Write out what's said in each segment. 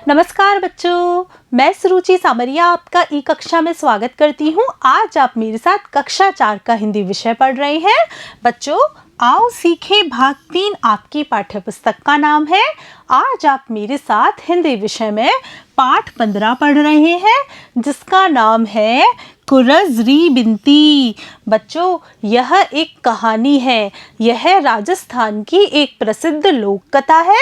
नमस्कार बच्चों, मैं सुरुचि सामरिया आपका ई कक्षा में स्वागत करती हूँ। आज आप मेरे साथ कक्षा 4 का हिंदी विषय पढ़ रहे हैं। बच्चों आओ सीखे भाग 3 आपकी पाठ्य पुस्तक का नाम है। आज आप मेरे साथ हिंदी विषय में पाठ 15 पढ़ रहे हैं जिसका नाम है कुरज़री बिनती। बच्चों यह एक कहानी है। यह राजस्थान की एक प्रसिद्ध लोक कथा है।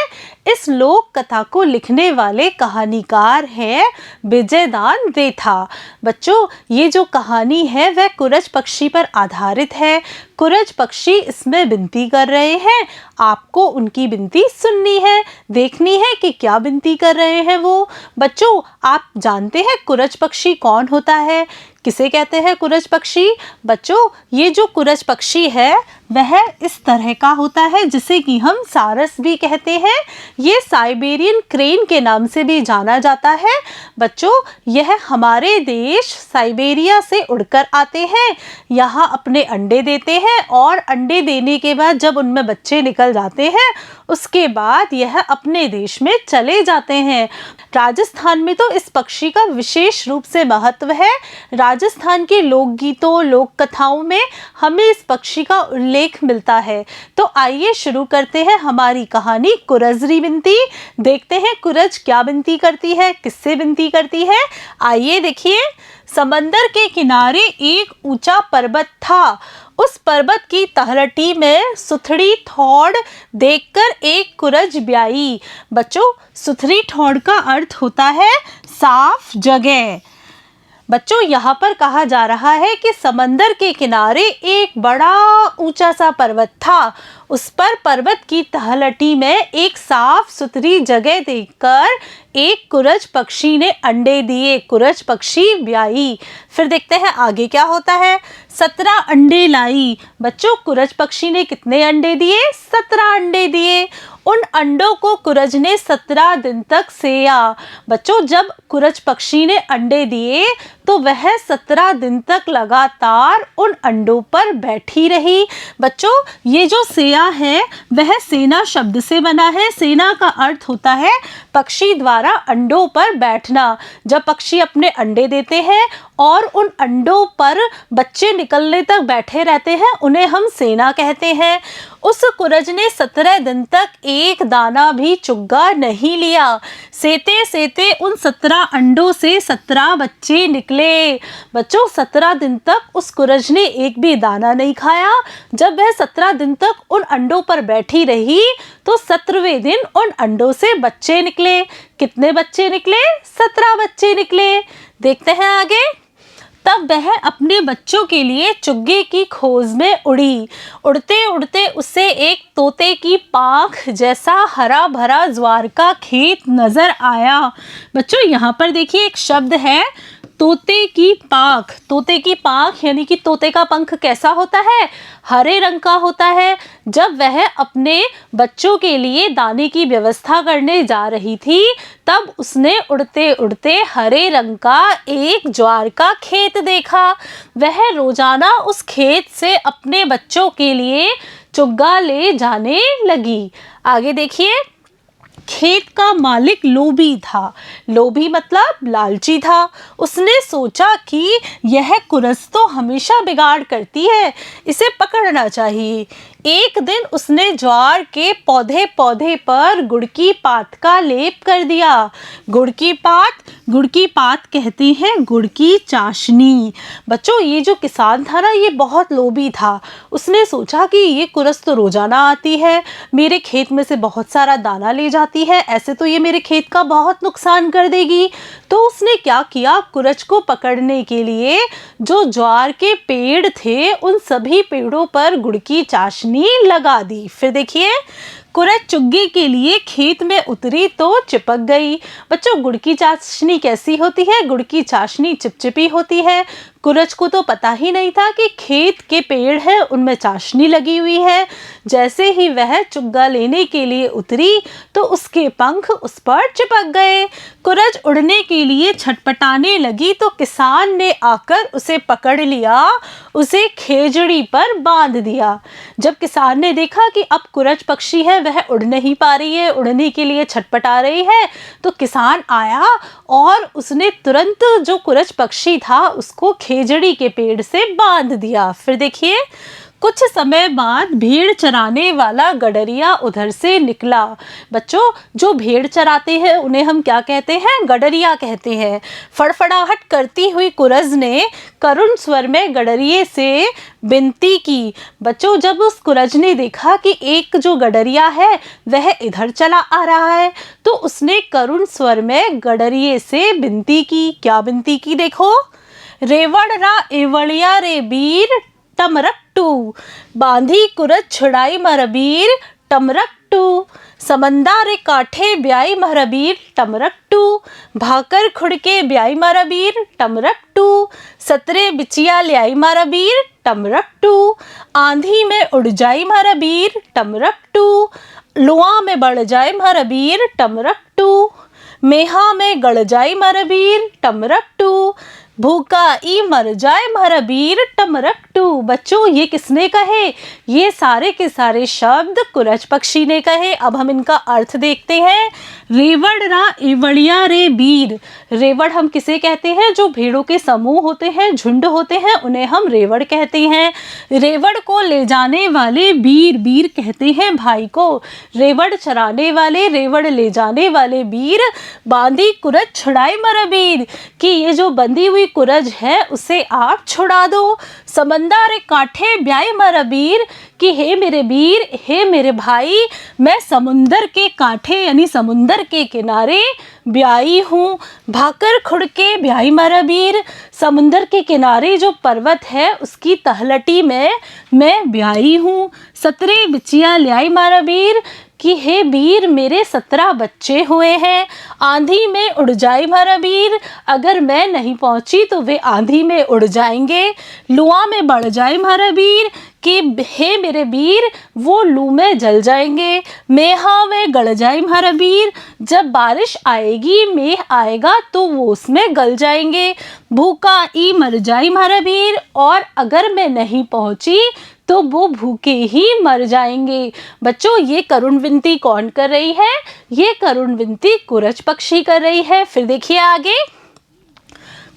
इस लोक कथा को लिखने वाले कहानीकार है विजयदान देथा। बच्चों ये जो कहानी है वह कुरज पक्षी पर आधारित है। कुरज पक्षी इसमें विनती कर रहे हैं। आपको उनकी विनती सुननी है, देखनी है कि क्या विनती कर रहे हैं वो। बच्चों आप जानते हैं कुरज पक्षी कौन होता है, किसे कहते हैं कुरज पक्षी? बच्चों ये जो कुरज पक्षी है वह इस तरह का होता है जिसे कि हम सारस भी कहते हैं। ये साइबेरियन क्रेन के नाम से भी जाना जाता है। बच्चों यह हमारे देश साइबेरिया से उड़कर आते हैं, यहाँ अपने अंडे देते हैं और अंडे देने के बाद जब उनमें बच्चे निकल जाते हैं उसके बाद यह अपने देश में चले जाते हैं। राजस्थान में तो इस पक्षी का विशेष रूप से महत्व है। राजस्थान के लोकगीतों लोक कथाओं में हमें इस पक्षी का उल्लेख मिलता है। तो आइए शुरू करते हैं हमारी कहानी कुरज़री बिनती। देखते हैं कुरज क्या विनती करती है, किससे विनती करती है। आइए देखिए। समंदर के किनारे एक ऊंचा पर्वत था। उस पर्वत की तलहटी में सुथड़ी थोड़ देखकर एक कुरज ब्याई। बच्चों सुथड़ी थोड़ का अर्थ होता है साफ जगह। बच्चों यहाँ पर कहा जा रहा है कि समंदर के किनारे एक बड़ा ऊंचा सा पर्वत था। उस पर पर्वत की तलहटी में एक साफ सुथरी जगह देखकर एक कुरज पक्षी ने अंडे दिए। कुरज पक्षी ब्याई। फिर देखते हैं आगे क्या होता है। 17 अंडे लाई। बच्चों कुरज पक्षी ने कितने अंडे दिए? 17 अंडे दिए। उन अंडों को कुरज ने 17 दिन तक सेया। बच्चों जब कुरज पक्षी ने अंडे दिए तो वह 17 दिन तक लगातार उन अंडों पर बैठी रही। बच्चों ये जो सेया है वह सेना शब्द से बना है। सेना का अर्थ होता है पक्षी द्वारा अंडों पर बैठना। जब पक्षी अपने अंडे देते हैं और उन अंडों पर बच्चे निकलने तक बैठे रहते हैं उन्हें हम सेना कहते हैं। उस कुरज ने 17 दिन तक एक दाना भी चुग्गा नहीं लिया। सेते सेते उन 17 अंडों से 17 बच्चे निकले। बच्चों 17 दिन तक उस कुरज ने एक भी दाना नहीं खाया। जब वह 17 दिन तक उन अंडों पर बैठी रही तो 17वें दिन उन अंडों से बच्चे निकले। कितने बच्चे निकले? 17 बच्चे निकले। देखते हैं आगे। तब वह अपने बच्चों के लिए चुग्गे की खोज में उड़ी। उड़ते उड़ते उसे एक तोते की पाँख जैसा हरा भरा ज्वार का खेत नजर आया। बच्चों यहाँ पर देखिए एक शब्द है तोते की पाँख। तोते की पाँख यानी कि तोते का पंख कैसा होता है? हरे रंग का होता है। जब वह अपने बच्चों के लिए दाने की व्यवस्था करने जा रही थी तब उसने उड़ते उड़ते हरे रंग का एक ज्वार का खेत देखा। वह रोजाना उस खेत से अपने बच्चों के लिए चुग्गा ले जाने लगी। आगे देखिए। खेत का मालिक लोभी था। लोभी मतलब लालची था। उसने सोचा कि यह कुरज तो हमेशा बिगाड़ करती है, इसे पकड़ना चाहिए। एक दिन उसने ज्वार के पौधे पर गुड़ की पात का लेप कर दिया। गुड़ की पात कहते हैं गुड़ की चाशनी। बच्चों ये जो किसान था ना ये बहुत लोभी था। उसने सोचा कि ये कुरज तो रोजाना आती है, मेरे खेत में से बहुत सारा दाना ले जाती है, ऐसे तो ये मेरे खेत का बहुत नुकसान कर देगी। तो उसने क्या किया, कुरज को पकड़ने के लिए जो ज्वार के पेड़ थे उन सभी पेड़ों पर गुड़ की चाशनी लगा दी। फिर देखिए कुरज चुग्गे के लिए खेत में उतरी तो चिपक गई। बच्चों गुड़ की चाशनी कैसी होती है? गुड़ की चाशनी चिपचिपी होती है। कुरज को तो पता ही नहीं था कि खेत के पेड़ हैं उनमें चाशनी लगी हुई है। जैसे ही वह चुग्गा लेने के लिए उतरी तो उसके पंख उस पर चिपक गए। कुरज उड़ने के लिए छटपटाने लगी तो किसान ने आकर उसे पकड़ लिया, उसे खेजड़ी पर बांध दिया। जब किसान ने देखा कि अब कुरज पक्षी है वह उड़ नहीं पा रही है, उड़ने के लिए छटपटा रही है। तो किसान आया और उसने तुरंत जो कुरज पक्षी था उसको खेजड़ी के पेड़ से बांध दिया। फिर देखिए, कुछ समय बाद भेड़ चराने वाला गडरिया उधर से निकला। बच्चों, जो भेड़ चराते हैं उन्हें हम क्या कहते हैं? गडरिया कहते हैं। फड़फड़ाहट करती हुई कुरज ने करुण स्वर में गडरिये से विनती की। बच्चों, जब उस कुरज ने देखा कि एक जो गडरिया है वह इधर चला आ रहा है, तो उसने करुण स्वर में गडरिये से विनती की। क्या विनती की? देखो, रेवड़ रा एवड़िया रे बीर टमरकटू, बांधी कुरज छुड़ाई मरबीर टमरकटू, समंदा रे काठे ब्याई महरबीर टमरकटू, भाकर खुड़के ब्याई मरबीर टमरकटू, सतरे बिचिया ल्याई मरबीर टमरकटू, आंधी में उड़ जाई मरबीर टमरकटू, लुआ में बढ़ जाए मरबीर टमरकटू, मेहा में गड़ जाए मरबीर टमरकटू, भूखा ई मर जाए मरबीर टमरकटू। बच्चों, ये किसने कहे? ये सारे के सारे शब्द कुरज पक्षी ने कहे। अब हम इनका अर्थ देखते हैं। रेवड़ रा एवड़िया रे बीर। रेवड़ हम किसे कहते हैं? जो भेड़ों के समूह होते हैं, झुंड होते हैं, उन्हें हम रेवड़ कहते हैं। रेवड़ को ले जाने वाले बीर, बीर कहते हैं भाई को। रेवड़ चराने वाले, रेवड़ ले जाने वाले बीर, बांधी कुरज छुड़ाई मरबीर, कि ये जो बंधी हुई कुरज है उसे आप छुड़ा दो। समंदा रे काठे ब्याई मरबीर, कि हे मेरे बीर, हे मेरे भाई, मैं समुंदर के कांठे यानी समुंदर के किनारे ब्याई हूँ। भाकर खुड़के ब्याई मरबीर, समुंदर के किनारे जो पर्वत है उसकी तहलटी में मैं ब्याई हूँ। सतरे बिचिया ल्याई मरबीर, कि हे बीर, मेरे 17 बच्चे हुए हैं। आंधी में उड़ जाए मरबीर, अगर मैं नहीं पहुंची तो वे आंधी में उड़ जाएंगे। लुआ में बढ़ जाए मरबीर, कि हे मेरे बीर, वो लू में जल जाएंगे। मेहा में गड़ जाए मरबीर, जब बारिश आएगी, मेह आएगा तो वो उसमें गल जाएंगे। भूखा ई मर जाए मरबीर, और अगर मैं नहीं पहुंची तो वो भूखे ही मर जाएंगे। बच्चों, ये करुण विनती कौन कर रही है? ये करुण विनती कुरज पक्षी कर रही है। फिर देखिए आगे।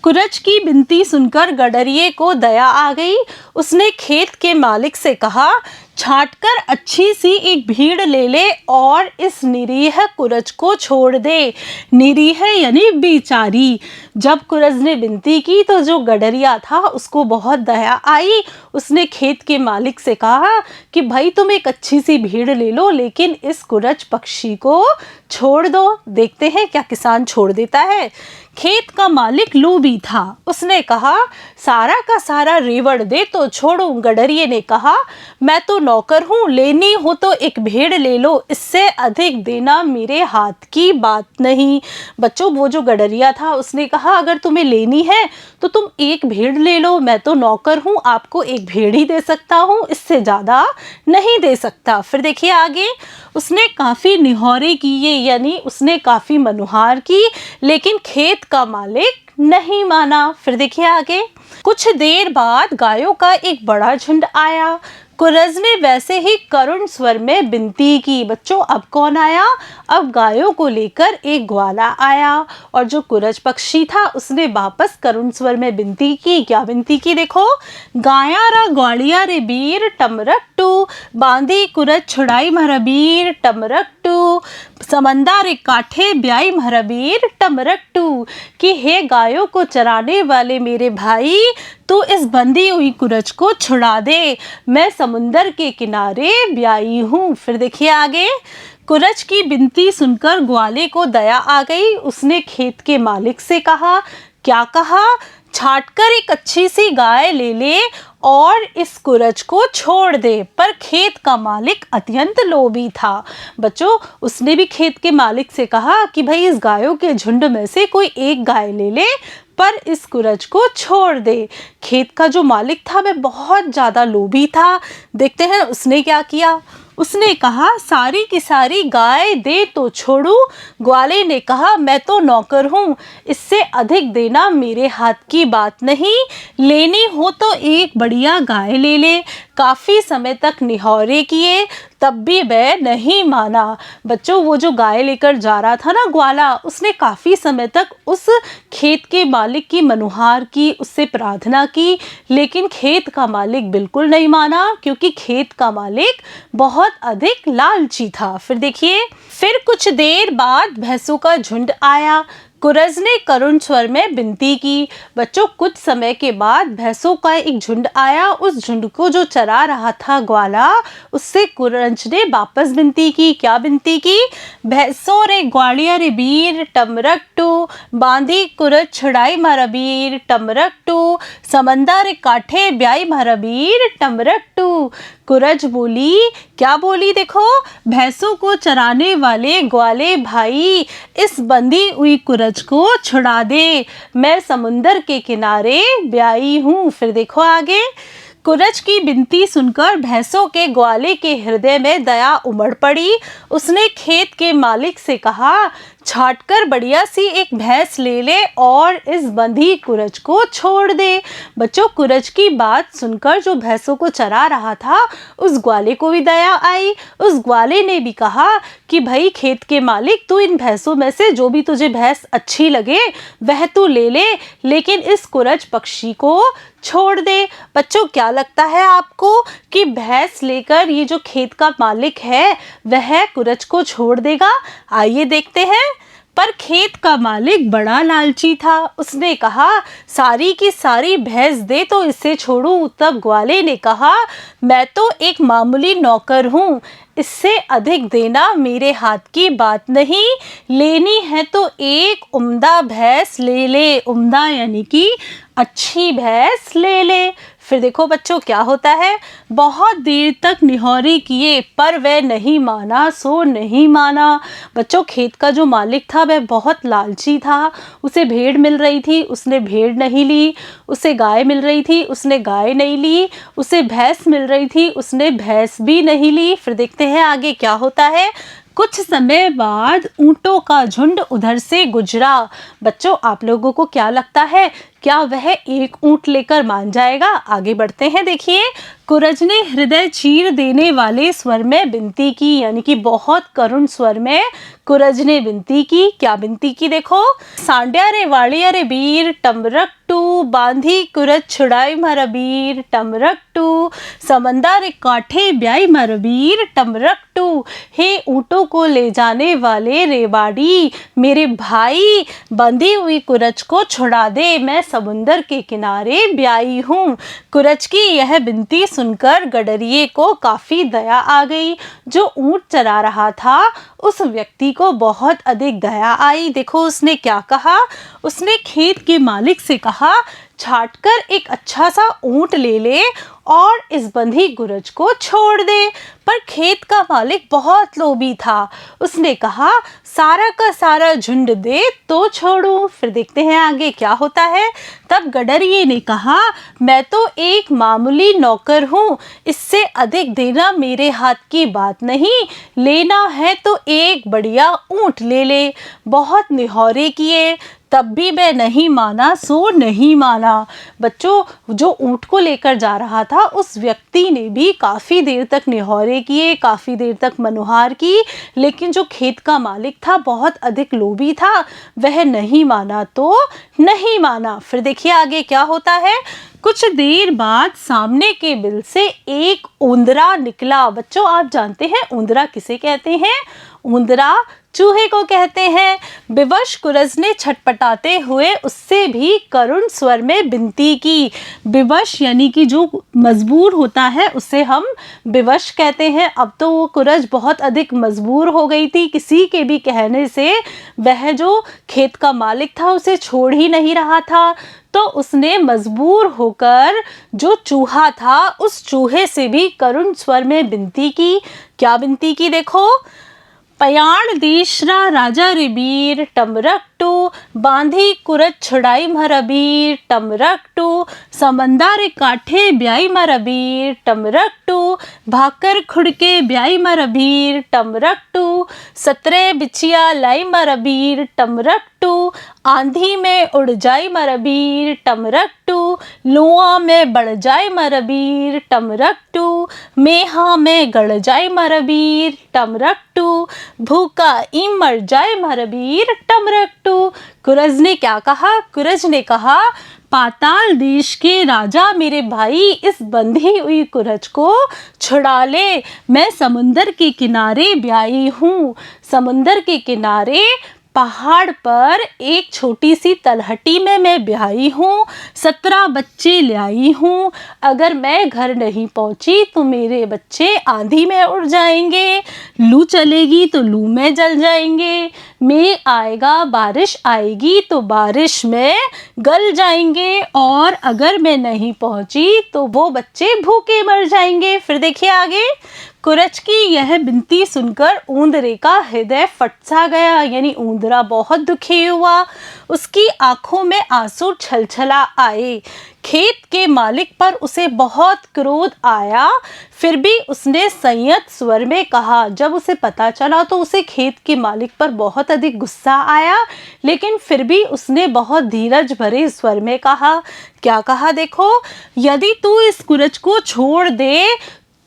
कुरज की विनती सुनकर गडरिये को दया आ गई। उसने खेत के मालिक से कहा, छांटकर अच्छी सी एक भीड़ ले ले और इस निरीह कुरज को छोड़ दे। निरीह यानी बेचारी। जब कुरज ने विनती की तो जो गडरिया था उसको बहुत दया आई। उसने खेत के मालिक से कहा कि भाई तुम एक अच्छी सी भीड़ ले लो, लेकिन इस कुरज पक्षी को छोड़ दो। देखते हैं क्या किसान छोड़ देता है। खेत का मालिक लोभी था। उसने कहा, सारा का सारा रेवड़ दे तो छोड़ो। गडरिये ने कहा, मैं तो नौकर हूँ, लेनी हो तो एक भेड़ ले लो, इससे अधिक देना मेरे हाथ की बात नहीं। बच्चों, वो जो गडरिया था उसने कहा, अगर तुम्हें लेनी है तो तुम एक भेड़ ले लो, मैं तो नौकर हूँ, आपको एक भेड़ ही दे सकता हूँ, इससे ज़्यादा नहीं दे सकता। फिर देखिए आगे। उसने काफ़ी निहौरे किए, यानी उसने काफ़ी मनुहार की, लेकिन खेत का मालिक नहीं माना। फिर देखिए आगे। कुछ देर बाद गायों का एक बड़ा झुंड आया। कुरज ने वैसे ही करुण स्वर में विनती की। बच्चों, अब कौन आया? अब गायों को लेकर एक ग्वाला आया, और जो कुरज पक्षी था उसने वापस करुण स्वर में विनती की। क्या विनती की? देखो, गाया रा ग्वालिया रे बीर टमरकटू, बांधी कुरज छुड़ाई महरबीर टमरकटू, समंदा रे काठे ब्याई महरबीर टमरकटू, कि हे गायों को चराने वाले मेरे भाई, तो इस बंधी हुई कुरज को छुड़ा दे, मैं समुंदर के किनारे ब्याई हूँ। फिर देखिए आगे। कुरज की विनती सुनकर ग्वाले को दया आ गई। उसने खेत के मालिक से कहा। क्या कहा? छांटकर एक अच्छी सी गाय ले ले और इस कुरज को छोड़ दे। पर खेत का मालिक अत्यंत लोभी था। बच्चों, उसने भी खेत के मालिक से कहा कि भाई इस गायों के झुंड में से कोई एक गाय ले ले, पर इस कुरज को छोड़ दे। खेत का जो मालिक था वह बहुत ज़्यादा लोभी था। देखते हैं उसने क्या किया। उसने कहा, सारी की सारी गाय दे तो छोड़ू। ग्वाले ने कहा, मैं तो नौकर हूँ, इससे अधिक देना मेरे हाथ की बात नहीं, लेनी हो तो एक बढ़िया गाय ले ले। काफ़ी समय तक निहौरे किए, तब भी वह नहीं माना। बच्चों, वो जो गाय लेकर जा रहा था ना ग्वाला, उसने काफ़ी समय तक उस खेत के मालिक की मनुहार की, उससे प्रार्थना की, लेकिन खेत का मालिक बिल्कुल नहीं माना, क्योंकि खेत का मालिक बहुत अधिक लालची था। फिर देखिए, फिर कुछ देर बाद भैंसों का झुंड आया। कुरज ने करुण स्वर में विनती की। बच्चों, कुछ समय के बाद भैंसों का एक झुंड आया। उस झुंड को जो चरा रहा था ग्वाला, उससे कुरज ने वापस विनती की। क्या विनती की? भैंसों रे ग्वालिया रे बीर टमरक टू, बांधी कुरज छुड़ाई मारा बीर टमरक टू, समंदा रे काठे ब्याई मारा बीर टमरक टू। कुरज बोली, क्या बोली? देखो, भैंसों को चराने वाले ग्वाले भाई, इस बंधी हुई कुरज को छुड़ा दे, मैं समुंदर के किनारे ब्याई हूँ। फिर देखो आगे, कुरज की विनती सुनकर भैंसों के ग्वाले के हृदय में दया उमड़ पड़ी। उसने खेत के मालिक से कहा, छाटकर बढ़िया सी एक भैंस ले ले और इस बंधी कुरज को छोड़ दे। बच्चों, कुरज की बात सुनकर जो भैंसों को चरा रहा था, उस ग्वाले को भी दया आई। उस ग्वाले ने भी कहा कि भाई खेत के मालिक, तू इन भैंसों में से जो भी तुझे भैंस अच्छी लगे वह तू ले ले, लेकिन इस कुरज पक्षी को छोड़ दे। बच्चों, क्या लगता है आपको कि भैंस लेकर ये जो खेत का मालिक है वह कुरज को छोड़ देगा? आइए देखते हैं। पर खेत का मालिक बड़ा लालची था। उसने कहा, सारी की सारी भैंस दे तो इसे छोड़ूं। तब ग्वाले ने कहा, मैं तो एक मामूली नौकर हूँ, इससे अधिक देना मेरे हाथ की बात नहीं। लेनी है तो एक उम्दा भैंस ले ले। उम्दा यानी कि अच्छी भैंस ले ले। फिर देखो बच्चों, क्या होता है? बहुत देर तक निहौरे किए, पर वह नहीं माना सो नहीं माना। बच्चों, खेत का जो मालिक था वह बहुत लालची था। उसे भेड़ मिल रही थी, उसने भेड़ नहीं ली। उसे गाय मिल रही थी, उसने गाय नहीं ली। उसे भैंस मिल रही थी, उसने भैंस भी नहीं ली। फिर देखते हैं आगे क्या होता है। कुछ समय बाद ऊंटों का झुंड उधर से गुजरा। बच्चों, आप लोगों को क्या लगता है, क्या वह एक ऊंट लेकर मान जाएगा? आगे बढ़ते हैं। देखिए, कुरज ने हृदय चीर देने वाले स्वर में विनती की, यानी कि बहुत करुण स्वर में कुरज ने विनती की। क्या विनती की? देखो, सांड्या रे वाड़िया रे बीर टमरक टू, बांधी कुरज छुड़ाई मारा बीर टमरक टू, समंदा रे काठे ब्याई मारा बीर टमरक टू। हे ऊँटों को ले जाने वाले रेवाड़ी, मेरे भाई, बंधी हुई कुरज को छुड़ा दे, मैं समुंदर के किनारे ब्याई हूँ। कुरज की यह विनती सुनकर गडरिये को काफ़ी दया आ गई। जो ऊँट चरा रहा था उस व्यक्ति को बहुत अधिक दया आई। देखो उसने क्या कहा? उसने खेत के मालिक से कहा, छाटकर एक अच्छा सा ऊँट ले ले और इस बंधी कुरज को छोड़ दे। पर खेत का मालिक बहुत लोभी था। उसने कहा, सारा का सारा झुंड दे तो छोड़ूं। फिर देखते हैं आगे क्या होता है। तब गडरिये ने कहा, मैं तो एक मामूली नौकर हूँ, इससे अधिक देना मेरे हाथ की बात नहीं। लेना है तो एक बढ़िया ऊँट ले ले। बहुत निहौरे किए, तब भी मैं नहीं माना सो नहीं माना। बच्चों, जो ऊँट को लेकर जा रहा था उस व्यक्ति ने भी काफ़ी देर तक निहौरे किए, काफ़ी देर तक मनुहार की, लेकिन जो खेत का मालिक था बहुत अधिक लोभी था, वह नहीं माना तो नहीं माना। फिर देखिए आगे क्या होता है। कुछ देर बाद सामने के बिल से एक उंदरा निकला। बच्चों, आप जानते हैं उंदरा किसे कहते हैं? उंदरा चूहे को कहते हैं। विवश कुरज ने छटपटाते हुए उससे भी करुण स्वर में विनती की। विवश यानी कि जो मजबूर होता है उसे हम विवश कहते हैं। अब तो वो कुरज बहुत अधिक मजबूर हो गई थी, किसी के भी कहने से वह जो खेत का मालिक था उसे छोड़ ही नहीं रहा था। तो उसने मजबूर होकर जो चूहा था उस चूहे से भी करुण स्वर में विनती की। क्या विनती की? देखो, पयाण देशरा राजा रे बीर टमरक टमरकटू, बांधी कुरज छुड़ाई मरबीर टमरकटू, समंदर काठे ब्याई मरबीर टमरकटू, भाकर खुड़के ब्याई मरबीर टमरकटू, 17 बिछिया लाई मरबीर टमरकटू, आंधी में उड़ जाई मरबीर टमरकटू, लुआ में बढ़ जाए मरबीर टमरकटू, मेहा में गड़ जाए मरबीर टमरकटू, भूखा ई मर जाए मरबीर टमरकटू। कुरज ने क्या कहा? कुरज ने कहा, पाताल देश के राजा मेरे भाई, इस बंधी हुई कुरज को छुड़ा ले। मैं समुंदर के किनारे ब्याई हूँ। समुंदर के किनारे पहाड़ पर एक छोटी सी तलहटी में मैं ब्याही हूँ। 17 बच्चे लाई हूँ। अगर मैं घर नहीं पहुँची तो मेरे बच्चे आंधी में उड़ जाएंगे, लू चलेगी तो लू में जल जाएंगे, मेघ आएगा, बारिश आएगी तो बारिश में गल जाएंगे, और अगर मैं नहीं पहुँची तो वो बच्चे भूखे मर जाएंगे। फिर देखिए आगे, कुरज की यह विनती सुनकर ऊंदरे का हृदय फट सा गया, यानी ऊंदरा बहुत दुखी हुआ। उसकी आंखों में आंसू छलछला आए। खेत के मालिक पर उसे बहुत क्रोध आया, फिर भी उसने संयत स्वर में कहा। जब उसे पता चला तो उसे खेत के मालिक पर बहुत अधिक गुस्सा आया, लेकिन फिर भी उसने बहुत धीरज भरे स्वर में कहा। क्या कहा देखो, यदि तू इस कुरज को छोड़ दे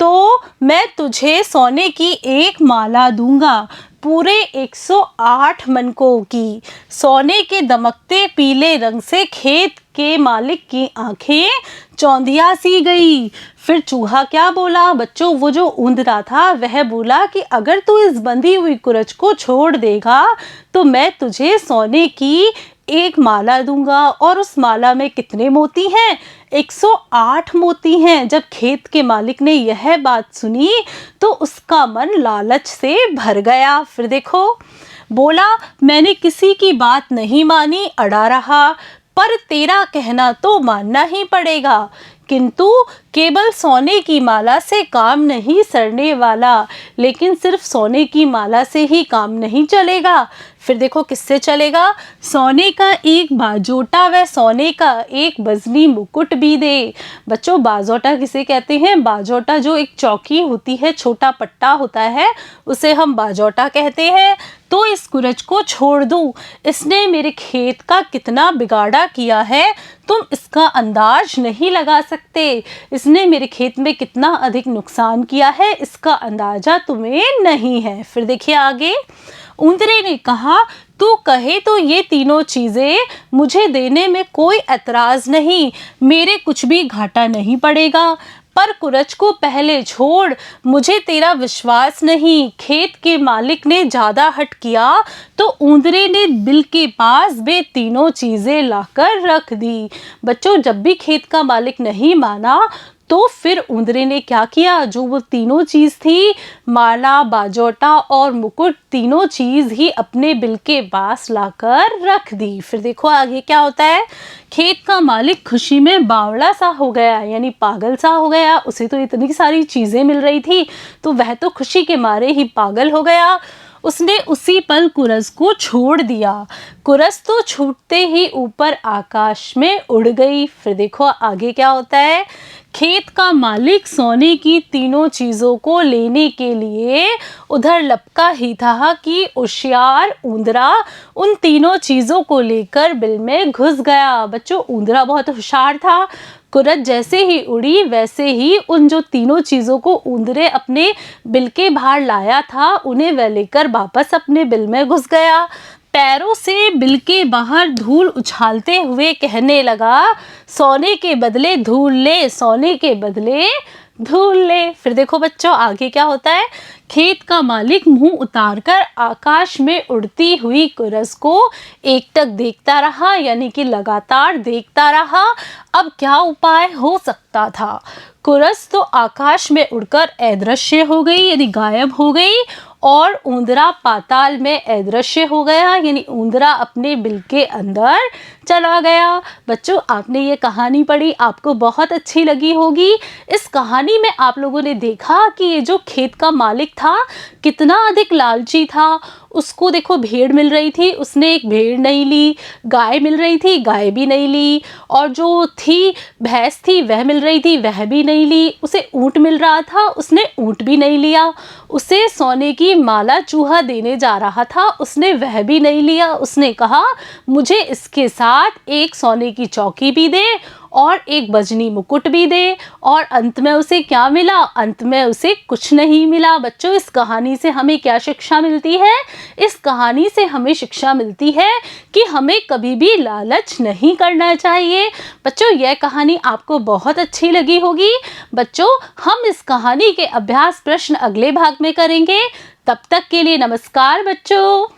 तो मैं तुझे सोने की एक माला दूंगा, पूरे 108 मनकों की। सोने के दमकते पीले रंग से खेत के मालिक की आंखें चौंधिया सी गई। फिर चूहा क्या बोला बच्चों? वो जो ऊंदरा था वह बोला कि अगर तू इस बंधी हुई कुरज को छोड़ देगा तो मैं तुझे सोने की एक माला दूंगा। और उस माला में कितने मोती हैं? 108 मोती हैं। जब खेत के मालिक ने यह बात सुनी तो उसका मन लालच से भर गया। फिर देखो, बोला, मैंने किसी की बात नहीं मानी, अड़ा रहा, पर तेरा कहना तो मानना ही पड़ेगा। किंतु केवल सोने की माला से काम नहीं सरने वाला, लेकिन सिर्फ सोने की माला से ही काम नहीं चलेगा। फिर देखो किससे चलेगा? सोने का एक बाजोटा व सोने का एक बजनी मुकुट भी दे। बच्चों, बाजोटा किसे कहते हैं? बाजोटा जो एक चौकी होती है, छोटा पट्टा होता है, उसे हम बाजोटा कहते हैं। तो इस कुरज को छोड़ दूं, इसने मेरे खेत का कितना बिगाड़ा किया है तुम इसका अंदाज नहीं लगा सकते। इसने मेरे खेत में कितना अधिक नुकसान किया है इसका अंदाजा तुम्हें नहीं है। फिर देखिए आगे, ऊंदरे ने कहा, तू कहे तो ये तीनों चीजें मुझे देने में कोई एतराज नहीं, मेरे कुछ भी घाटा नहीं पड़ेगा, पर कुरज को पहले छोड़, मुझे तेरा विश्वास नहीं। खेत के मालिक ने ज्यादा हट किया तो ऊंदरे ने बिल के पास वे तीनों चीजें लाकर रख दी। बच्चों, जब भी खेत का मालिक नहीं माना तो फिर ऊंदरे ने क्या किया? जो वो तीनों चीज थी, माला, बाजोटा और मुकुट, तीनों चीज ही अपने बिल के पास लाकर रख दी। फिर देखो आगे क्या होता है। खेत का मालिक खुशी में बावड़ा सा हो गया, यानी पागल सा हो गया। उसे तो इतनी सारी चीजें मिल रही थी तो वह तो खुशी के मारे ही पागल हो गया। उसने उसी पल कुरज को छोड़ दिया। कुरज तो छूटते ही ऊपर आकाश में उड़ गई। फिर देखो आगे क्या होता है। खेत का मालिक सोने की तीनों चीजों को लेने के लिए उधर लपका ही था कि होशियार ऊंदरा उन तीनों चीजों को लेकर बिल में घुस गया। बच्चों, ऊंदरा बहुत होशियार था। कुरज जैसे ही उड़ी वैसे ही उन जो तीनों चीज़ों को ऊंदरे अपने बिल के बाहर लाया था उन्हें वह लेकर वापस अपने बिल में घुस गया। पैरों से बिल के बाहर धूल उछालते हुए कहने लगा, सोने के बदले धूल ले, सोने के बदले धूल ले। फिर देखो बच्चों आगे क्या होता है। खेत का मालिक मुंह उतारकर आकाश में उड़ती हुई कुरज को एकटक देखता रहा, यानी कि लगातार देखता रहा। अब क्या उपाय हो सकता था? कुरज तो आकाश में उड़कर अदृश्य हो गई, यानी गायब हो गई, और ऊंदरा पाताल में अदृश्य हो गया, यानी ऊंदरा अपने बिल के अंदर चला गया। बच्चों, आपने ये कहानी पढ़ी, आपको बहुत अच्छी लगी होगी। इस कहानी में आप लोगों ने देखा कि ये जो खेत का मालिक था कितना अधिक लालची था। उसको देखो भेड़ मिल रही थी, उसने एक भेड़ नहीं ली, गाय मिल रही थी, गाय भी नहीं ली, और जो थी भैंस थी वह मिल रही थी, वह भी नहीं ली। उसे ऊँट मिल रहा था, उसने ऊँट भी नहीं लिया। उसे सोने की माला चूहा देने जा रहा था, उसने वह भी नहीं लिया। उसने कहा मुझे इसके साथ एक सोने की चौकी भी दे और एक बजनी मुकुट भी दे। और अंत में उसे क्या मिला? अंत में उसे कुछ नहीं मिला। बच्चों, इस कहानी से हमें क्या शिक्षा मिलती है? इस कहानी से हमें शिक्षा मिलती है कि हमें कभी भी लालच नहीं करना चाहिए। बच्चों, यह कहानी आपको बहुत अच्छी लगी होगी। बच्चों, हम इस कहानी के अभ्यास प्रश्न अगले भाग में करेंगे। तब तक के लिए नमस्कार बच्चों।